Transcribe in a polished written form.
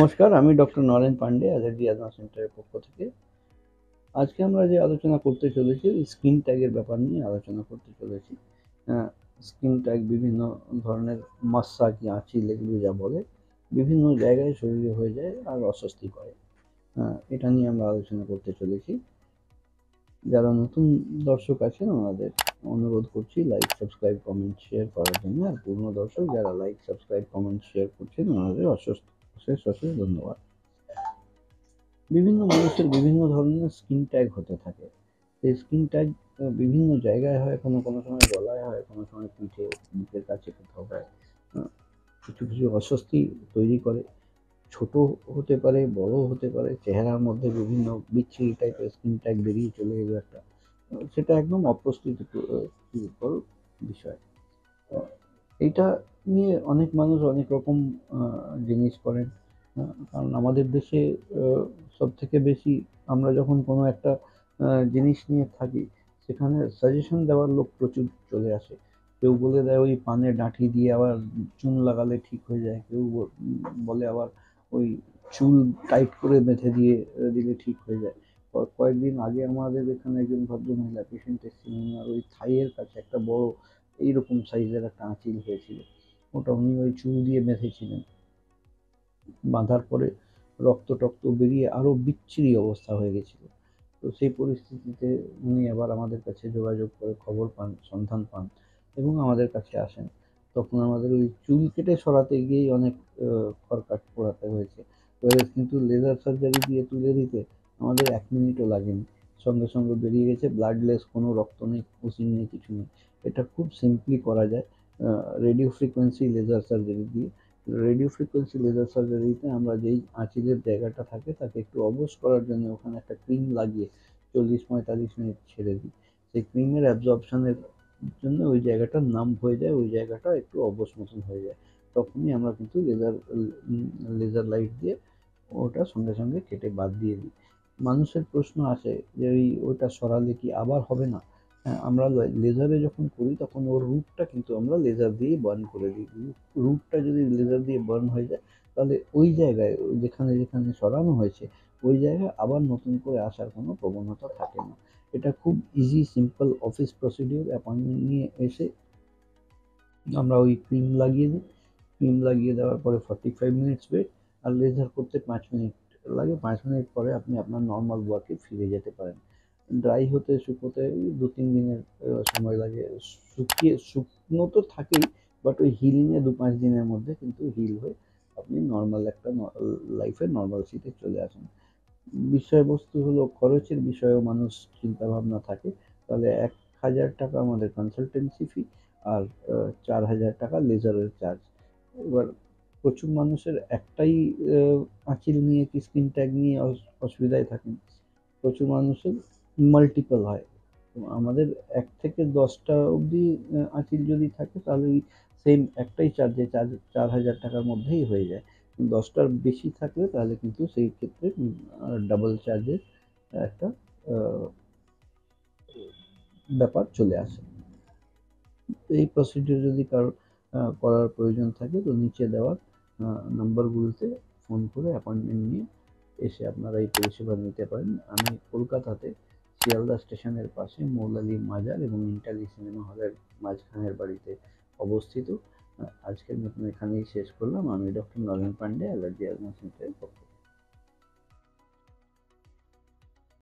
নমস্কার, আমি doctor Naren Pandey, allergy advance সেন্টারের পক্ষ থেকে। আজকে আমরা যে আলোচনা করতে চলেছি, স্কিন ট্যাগের ব্যাপার নিয়ে আলোচনা করতে চলেছি। স্কিন ট্যাগ বিভিন্ন ধরনের মাস্সা কি আঁচিল এগুলো যা বলে, বিভিন্ন জায়গায় শরীরে হয়ে যায় আর অস্বস্তি করে। এটা নিয়ে আমরা আলোচনা করতে চলেছি। যারা নতুন দর্শক আছেন ওনাদের অনুরোধ করছি লাইক, সাবস্ক্রাইব, কমেন্ট, শেয়ার করার জন্য। আর পুরনো দর্শক যারা লাইক, সাবস্ক্রাইব, কমেন্ট, শেয়ার করছেন ওনাদের অশেষ অশেষ ধন্যবাদ। বিভিন্ন মানুষের বিভিন্ন ধরনের স্কিন ট্যাগ হতে থাকে। এই স্কিন ট্যাগ বিভিন্ন জায়গায় হয়, কোনো সময় গলায় হয়, কোনো সময় পিঠে, বুকের কাছে কোথাও হয়। কিছু কিছু অস্বস্তি তৈরি করে। ছোট হতে পারে, বড় হতে পারে, চেহারার মধ্যে বিভিন্ন বিচ্ছিরি টাইপের স্কিন ট্যাগ বেরিয়ে চলে এলো একটা, সেটা একদম অপ্রস্তুতিকর বিষয়। এইটা নিয়ে অনেক মানুষ অনেক রকম জিনিস করেন। কারণ আমাদের দেশে সব থেকে বেশি আমরা যখন কোনো একটা জিনিস নিয়ে থাকি, সেখানে সাজেশন দেওয়ার লোক প্রচুর চলে আসে। কেউ বলে দেয় ওই পানে ডাঁটি দিয়ে আবার চুন লাগালে ঠিক হয়ে যায়, কেউ বলে আবার ওই চুল টাইট করে বেঁধে দিয়ে দিলে ঠিক হয়ে যায়। কয়েকদিন আগে আমাদের এখানে একজন ভদ্রমহিলা পেশেন্ট এসেছিলেন, আর ওই থাইয়ের কাছে একটা বড় এইরকম সাইজের একটা আঁচিল হয়েছিল। ওটা উনি ওই চুল দিয়ে বেঁধেছিলেন। বাঁধার পরে রক্ত টক্ত বেরিয়ে আরও বিচ্ছিরি অবস্থা হয়ে গেছিল। তো সেই পরিস্থিতিতে উনি আবার আমাদের কাছে যোগাযোগ করে খবর পান, সন্ধান পান এবং আমাদের কাছে আসেন। তখন আমাদের ওই চুল কেটে সরাতে গিয়েই অনেক খড়কাট পোড়াতে হয়েছে। কিন্তু লেজার সার্জারি দিয়ে তুলে দিতে আমাদের 1 মিনিটও লাগেনি। সঙ্গে সঙ্গে বেরিয়ে গেছে, ব্লাডলেস, কোনো রক্ত নেই, ওসিং নেই, কিছু নেই। এটা খুব সিম্পলি করা যায় রেডিও ফ্রিকোয়েন্সি লেজার সার্জারি দিয়ে। রেডিও ফ্রিকোয়েন্সি লেজার সার্জারিতে আমরা যেই আঁচিলের জায়গাটা থাকে তাকে একটু অবশ করার জন্য ওখানে একটা ক্রিম লাগিয়ে 40-45 মিনিট ছেড়ে দিই। সেই ক্রিমের অ্যাবজর্পশনের জন্য ওই জায়গাটা নাম্ব হয়ে যায়, ওই জায়গাটা একটু অবশ মতন হয়ে যায়। তখনই আমরা কিন্তু লেজার লাইট দিয়ে ওটা সঙ্গে সঙ্গে কেটে বাদ দিয়ে দিই। মানুষের প্রশ্ন আসে যে ওইটা সরালে কি আবার হবে না? হ্যাঁ, আমরা লেজারে যখন করি তখন ওর রুটটা কিন্তু আমরা লেজার দিয়েই বার্ন করে দিই। রুটটা যদি লেজার দিয়ে বার্ন হয়ে যায়, তাহলে ওই জায়গায় যেখানে যেখানে সরানো হয়েছে ওই জায়গায় আবার নতুন করে আসার কোনো প্রবণতা থাকে না। এটা খুব easy, simple office procedure. Appointment নিয়ে এসে আমরা ওই ক্রিম লাগিয়ে দিই। ক্রিম লাগিয়ে দেওয়ার পরে 45 মিনিটস ওয়েট, আর লেজার করতে 5 মিনিট লাগে। 5 মিনিট পরে আপনি আপনার নর্মাল ওয়ার্কে ফিরে যেতে পারেন। ড্রাই হতে শুকোতে 2-3 দিনের সময় লাগে। শুকনো তো থাকেই, বাট ওই হিলিংয়ে 2-5 দিনের মধ্যে কিন্তু হিল হয়ে আপনি নর্মাল একটা লাইফে নর্মালসিতে চলে আসেন। বিষয়বস্তু হলো খরচের বিষয়েও মানুষ চিন্তাভাবনা থাকে। তাহলে 1,000 টাকা আমাদের কনসালটেন্সি ফি, আর 4,000 টাকা লেজারের চার্জ। এবার প্রচুর মানুষের একটাই আঁচিল নিয়ে কি স্কিন ট্যাগ নিয়ে অসুবিধায় থাকেন। প্রচুর মানুষের মাল্টিপল হয়। তো আমাদের 1 থেকে 10টা অবধি আঁচিল যদি থাকে তাহলে ওই সেম একটাই চার্জে 4,000 টাকার মধ্যেই হয়ে যায়। 10টার বেশি থাকলে তাহলে কিন্তু সেই ক্ষেত্রে ডাবল চার্জের একটা ব্যাপার চলে আসে। এই প্রসিডিউর যদি কারোর করার প্রয়োজন থাকে তো নিচে দেওয়া নাম্বারগুলোতে ফোন করে অ্যাপয়েন্টমেন্ট নিয়ে এসে আপনারা এই পরিষেবা নিতে পারেন। আমি কলকাতাতে শিয়ালদা স্টেশনের পাশে মৌলালী মাজার এবং ইন্টালি সিনেমা হলের মাঝখানের বাড়িতে অবস্থিত। আজকের মতন এখানেই শেষ করলাম। আমি doctor Naren Pandey, allergy advance সেন্টারের পক্ষ থেকে।